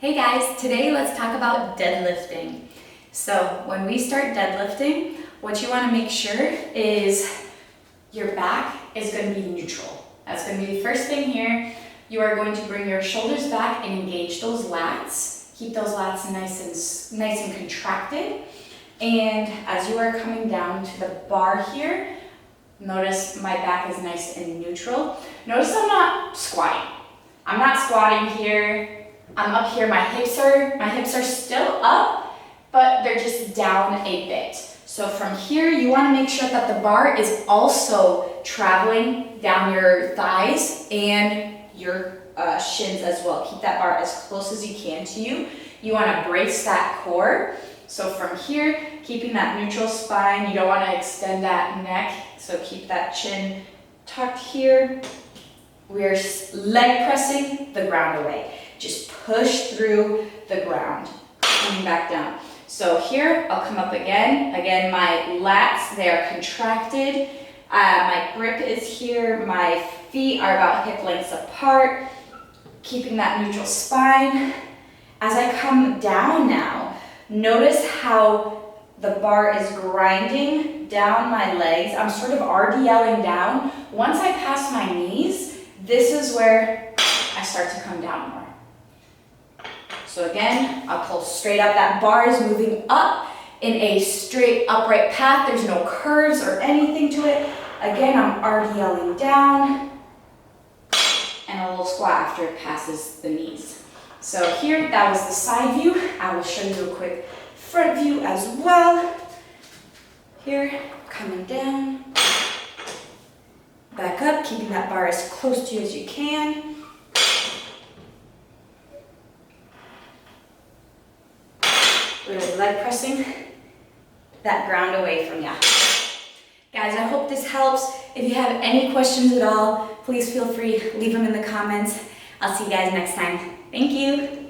Hey guys, today let's talk about deadlifting. So when we start deadlifting, what you want to make sure is your back is going to be neutral. That's going to be the first thing here. You are going to bring your shoulders back and engage those lats. Keep those lats nice and contracted. And as you are coming down to the bar here, notice my back is nice and neutral. Notice I'm not squatting. I'm not squatting here. I'm up here, my hips are still up, but they're just down a bit. So from here, you want to make sure that the bar is also traveling down your thighs and your shins as well. Keep that bar as close as you can to you. You want to brace that core. So from here, keeping that neutral spine, you don't want to extend that neck, so keep that chin tucked here. We're leg pressing the ground away. Just push through the ground, coming back down. So here, I'll come up again. Again, my lats, they are contracted. My grip is here. My feet are about hip lengths apart, keeping that neutral spine. As I come down now, notice how the bar is grinding down my legs. I'm sort of RDLing down. Once I pass my knees, this is where I start to come down more. So again, I'll pull straight up. That bar is moving up in a straight upright path. There's no curves or anything to it. Again, I'm RDLing down and a little squat after it passes the knees. So here, that was the side view. I will show you a quick front view as well. Here, coming down, back up, keeping that bar as close to you as you can. Really leg pressing that ground away from you. Guys, I hope this helps. If you have any questions at all, please feel free, leave them in the comments. I'll see you guys next time. Thank you.